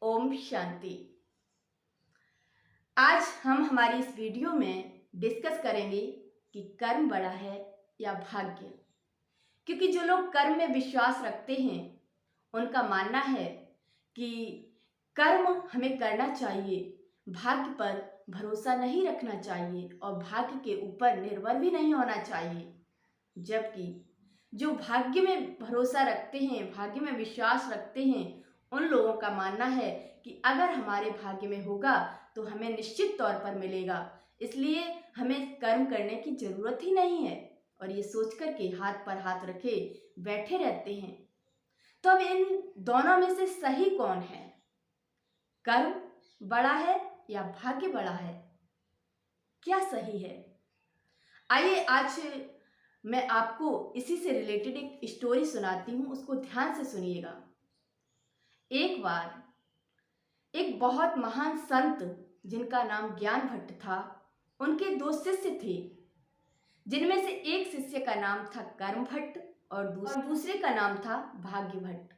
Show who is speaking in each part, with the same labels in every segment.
Speaker 1: ओम शांति। आज हम हमारी इस वीडियो में डिस्कस करेंगे कि कर्म बड़ा है या भाग्य। क्योंकि जो लोग कर्म में विश्वास रखते हैं उनका मानना है कि कर्म हमें करना चाहिए, भाग्य पर भरोसा नहीं रखना चाहिए और भाग्य के ऊपर निर्भर भी नहीं होना चाहिए। जबकि जो भाग्य में भरोसा रखते हैं, भाग्य में विश्वास रखते हैं, उन लोगों का मानना है कि अगर हमारे भाग्य में होगा तो हमें निश्चित तौर पर मिलेगा, इसलिए हमें कर्म करने की जरूरत ही नहीं है। और ये सोच कर के हाथ पर हाथ रखे बैठे रहते हैं। तो अब इन दोनों में से सही कौन है? कर्म बड़ा है या भाग्य बड़ा है? क्या सही है? आइए आज मैं आपको इसी से रिलेटेड एक स्टोरी सुनाती हूँ, उसको ध्यान से सुनिएगा। एक बार एक बहुत महान संत जिनका नाम ज्ञान भट्ट था, उनके दो शिष्य थे, जिनमें से एक शिष्य का नाम था कर्म भट्ट और दूसरे का नाम था भाग्य भट्ट।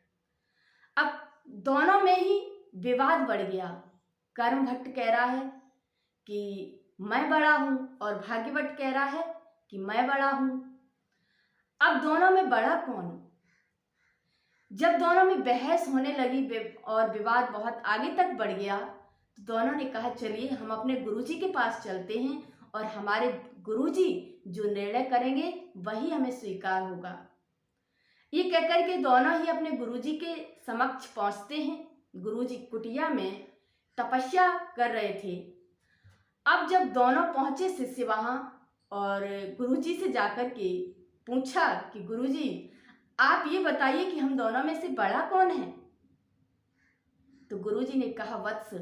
Speaker 1: अब दोनों में ही विवाद बढ़ गया। कर्म भट्ट कह रहा है कि मैं बड़ा हूं और भाग्य भट्ट कह रहा है कि मैं बड़ा हूं। अब दोनों में बड़ा कौन? जब दोनों में बहस होने लगी और विवाद बहुत आगे तक बढ़ गया तो दोनों ने कहा चलिए हम अपने गुरुजी के पास चलते हैं और हमारे गुरुजी जो निर्णय करेंगे वही हमें स्वीकार होगा। ये कहकर के दोनों ही अपने गुरुजी के समक्ष पहुंचते हैं। गुरुजी कुटिया में तपस्या कर रहे थे। अब जब दोनों पहुंचे शिष्य वहां और गुरुजी से जाकर के पूछा कि गुरुजी आप ये बताइए कि हम दोनों में से बड़ा कौन है? तो गुरुजी ने कहा वत्स,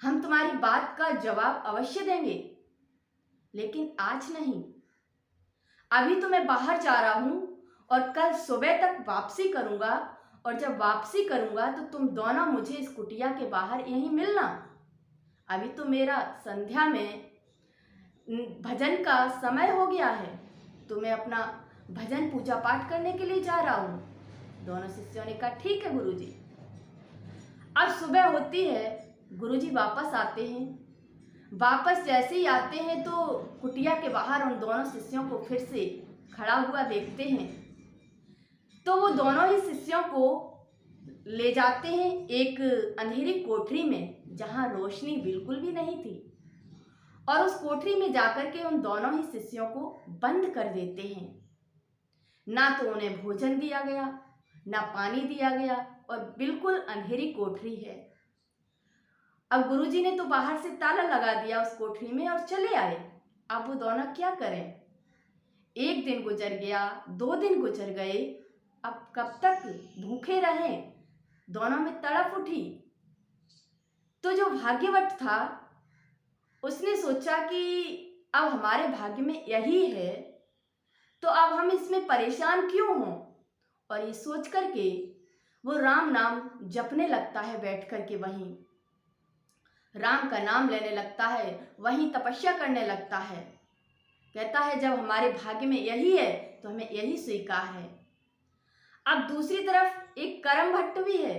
Speaker 1: हम तुम्हारी बात का जवाब अवश्य देंगे, लेकिन आज नहीं। अभी तो मैं बाहर जा रहा हूं और कल सुबह तक वापसी करूंगा, और जब वापसी करूंगा तो तुम दोनों मुझे इस कुटिया के बाहर यहीं मिलना। अभी तो मेरा संध्या में भजन का समय हो गया है, तो मैं अपना भजन पूजा पाठ करने के लिए जा रहा हूँ। दोनों शिष्यों ने कहा ठीक है गुरुजी। अब सुबह होती है, गुरुजी वापस आते हैं। वापस जैसे ही आते हैं तो कुटिया के बाहर उन दोनों शिष्यों को फिर से खड़ा हुआ देखते हैं। तो वो दोनों ही शिष्यों को ले जाते हैं एक अंधेरी कोठरी में, जहाँ रोशनी बिल्कुल भी नहीं थी, और उस कोठरी में जाकर के उन दोनों ही शिष्यों को बंद कर देते हैं। ना तो उन्हें भोजन दिया गया, ना पानी दिया गया, और बिल्कुल अंधेरी कोठरी है। अब गुरुजी ने तो बाहर से ताला लगा दिया उस कोठरी में और चले आए। अब वो दोनों क्या करें? एक दिन गुजर गया, 2 दिन गुजर गए, अब कब तक भूखे रहें? दोनों में तड़प उठी। तो जो भाग्यवत था उसने सोचा कि अब हमारे भाग्य में यही है तो अब हम इसमें परेशान क्यों हों? और ये सोच करके वो राम नाम जपने लगता है, बैठ करके वहीं राम का नाम लेने लगता है, वहीं तपस्या करने लगता है। कहता है जब हमारे भाग्य में यही है तो हमें यही स्वीकार है। अब दूसरी तरफ एक कर्म भट्ट भी है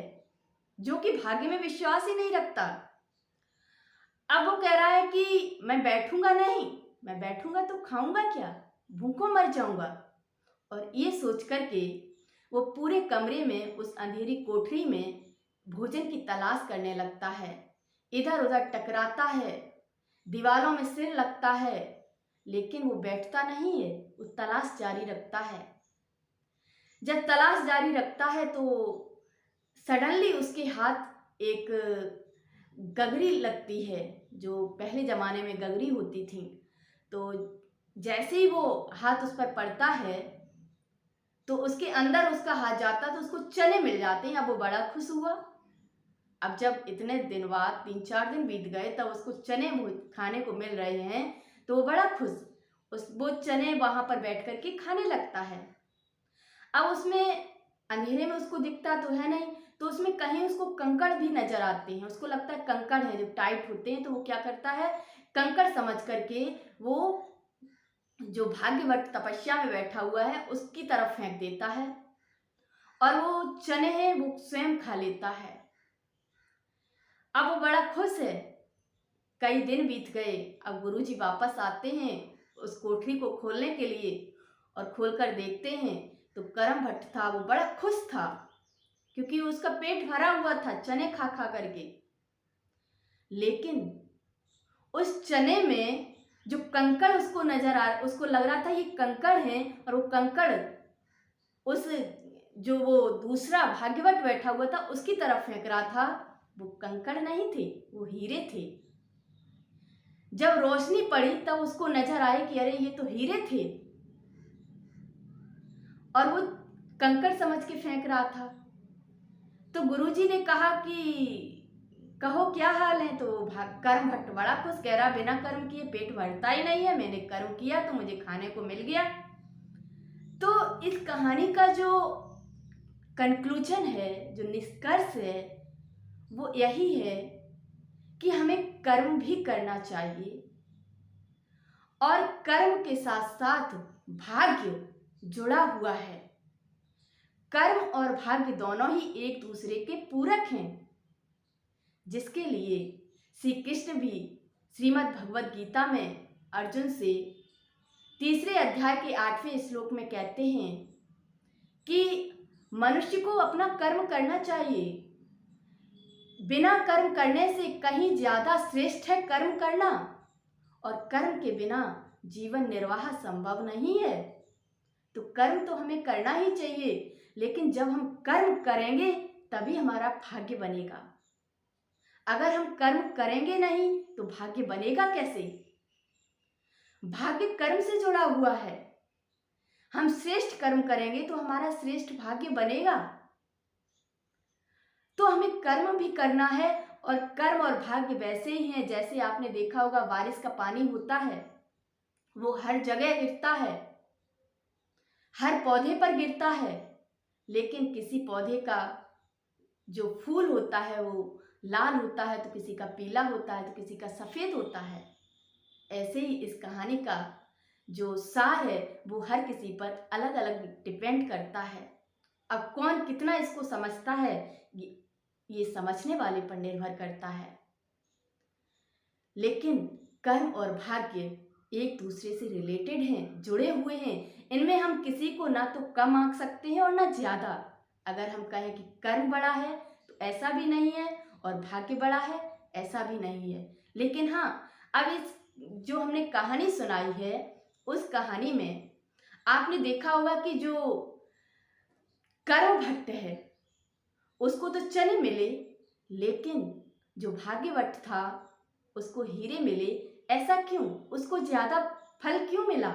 Speaker 1: जो कि भाग्य में विश्वास ही नहीं रखता। अब वो कह रहा है कि मैं बैठूंगा नहीं, मैं बैठूंगा तो खाऊंगा क्या, भूखों मर जाऊंगा। और ये सोच करके वो पूरे कमरे में, उस अंधेरी कोठरी में भोजन की तलाश करने लगता है। इधर उधर टकराता है, दीवारों में सिर लगता है, लेकिन वो बैठता नहीं है, वो तलाश जारी रखता है। जब तलाश जारी रखता है तो सडनली उसके हाथ एक गगरी लगती है, जो पहले ज़माने में गगरी होती थी। तो जैसे ही वो हाथ उस पर पड़ता है तो उसके अंदर उसका हाथ जाता तो उसको चने मिल जाते हैं। अब वो बड़ा खुश हुआ। अब जब इतने दिन बाद 3-4 दिन बीत गए तब उसको चने खाने को मिल रहे हैं तो वो बड़ा खुश, वो चने वहाँ पर बैठ कर के खाने लगता है। अब उसमें अंधेरे में उसको दिखता तो है नहीं, तो उसमें कहीं उसको कंकड़ भी नजर आते हैं। उसको लगता है कंकड़ है जो टाइट होते हैं, तो वो क्या करता है, कंकड़ समझ करके वो जो भाग्यवत तपस्या में बैठा हुआ है उसकी तरफ फेंक देता है और वो चने हैं वो स्वयं खा लेता है। अब वो बड़ा खुश है। कई दिन बीत गए। अब गुरुजी वापस आते हैं उस कोठरी को खोलने के लिए और खोलकर देखते हैं तो करम भट्ट था, वो बड़ा खुश था क्योंकि उसका पेट भरा हुआ था चने खा खा करके। लेकिन उस चने में जो कंकड़ उसको नजर आ, उसको लग रहा था ये कंकड़ है, और वो कंकड़ उस जो वो दूसरा भाग्यवत बैठा हुआ था उसकी तरफ फेंक रहा था। वो कंकड़ नहीं थे, वो हीरे थे। जब रोशनी पड़ी तब उसको नजर आए कि अरे ये तो हीरे थे, और वो कंकड़ समझ के फेंक रहा था। तो गुरुजी ने कहा कि कहो क्या हाल है। तो कर्म भट्ट बड़ा खुश, कह रहा बिना कर्म किए पेट भरता ही नहीं है, मैंने कर्म किया तो मुझे खाने को मिल गया। तो इस कहानी का जो कंक्लूजन है, जो निष्कर्ष है, वो यही है कि हमें कर्म भी करना चाहिए और कर्म के साथ साथ भाग्य जुड़ा हुआ है। कर्म और भाग्य दोनों ही एक दूसरे के पूरक हैं, जिसके लिए श्री कृष्ण भी श्रीमद् भगवद गीता में अर्जुन से 3 अध्याय के 8वें श्लोक में कहते हैं कि मनुष्य को अपना कर्म करना चाहिए। बिना कर्म करने से कहीं ज्यादा श्रेष्ठ है कर्म करना, और कर्म के बिना जीवन निर्वाह संभव नहीं है। तो कर्म तो हमें करना ही चाहिए, लेकिन जब हम कर्म करेंगे तभी हमारा भाग्य बनेगा। अगर हम कर्म करेंगे नहीं तो भाग्य बनेगा कैसे? भाग्य कर्म से जुड़ा हुआ है। हम श्रेष्ठ कर्म करेंगे तो हमारा श्रेष्ठ भाग्य बनेगा। तो हमें कर्म भी करना है, और कर्म और भाग्य वैसे ही हैं जैसे आपने देखा होगा बारिश का पानी होता है, वो हर जगह गिरता है, हर पौधे पर गिरता है, लेकिन किसी पौधे का जो फूल होता है वो लाल होता है, तो किसी का पीला होता है, तो किसी का सफेद होता है। ऐसे ही इस कहानी का जो सार है वो हर किसी पर अलग अलग डिपेंड करता है। अब कौन कितना इसको समझता है ये समझने वाले पर निर्भर करता है। लेकिन कर्म और भाग्य एक दूसरे से रिलेटेड हैं, जुड़े हुए हैं। इनमें हम किसी को ना तो कम आंक सकते हैं और ना ज्यादा। अगर हम कहें कि कर्म बड़ा है तो ऐसा भी नहीं है, और भाग्य बड़ा है ऐसा भी नहीं है। लेकिन हाँ, अब इस जो हमने कहानी सुनाई है उस कहानी में आपने देखा होगा कि जो कर्म भट्ट है उसको तो चने मिले, लेकिन जो भाग्यवत था उसको हीरे मिले। ऐसा क्यों? उसको ज्यादा फल क्यों मिला,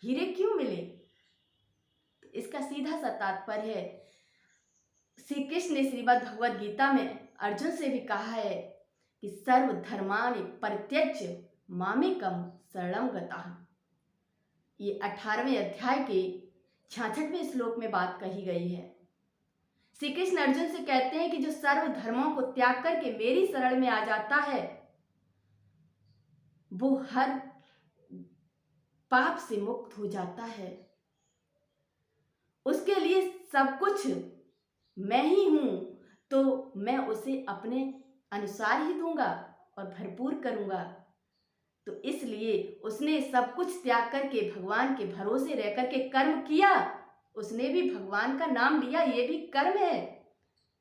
Speaker 1: हीरे क्यों मिले? तो इसका सीधा सा तात्पर्य है, श्री कृष्ण ने श्रीमद् भगवद गीता में अर्जुन से भी कहा है कि सर्वधर्माणि परित्यज्य मामेकं शरणं गतः। ये 18वें अध्याय के 66वें श्लोक में बात कही गई है। श्री कृष्ण अर्जुन से कहते हैं कि जो सर्व धर्मों को त्याग करके मेरी शरण में आ जाता है वो हर पाप से मुक्त हो जाता है। उसके लिए सब कुछ मैं ही हूं, तो मैं उसे अपने अनुसार ही दूंगा और भरपूर करूंगा। तो इसलिए उसने सब कुछ त्याग करके भगवान के भरोसे रह करके कर्म किया। उसने भी भगवान का नाम लिया, ये भी कर्म है।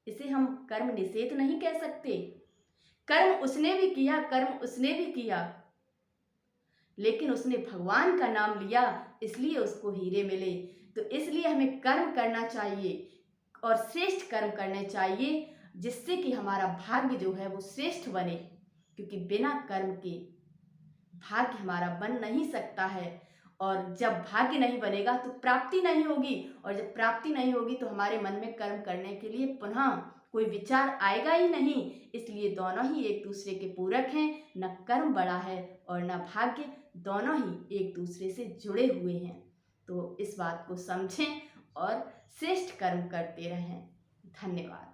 Speaker 1: इसे हम कर्म निषेध नहीं कह सकते। कर्म उसने भी किया, कर्म उसने भी किया, लेकिन उसने भगवान का नाम लिया, इसलिए उसको हीरे मिले। तो इसलिए हमें कर्म करना चाहिए और श्रेष्ठ कर्म करने चाहिए, जिससे कि हमारा भाग्य जो है वो श्रेष्ठ बने। क्योंकि बिना कर्म के भाग्य हमारा बन नहीं सकता है, और जब भाग्य नहीं बनेगा तो प्राप्ति नहीं होगी, और जब प्राप्ति नहीं होगी तो हमारे मन में कर्म करने के लिए पुनः कोई विचार आएगा ही नहीं। इसलिए दोनों ही एक दूसरे के पूरक हैं। न कर्म बड़ा है और न भाग्य, दोनों ही एक दूसरे से जुड़े हुए हैं। तो इस बात को समझें और श्रेष्ठ कर्म करते रहें। धन्यवाद।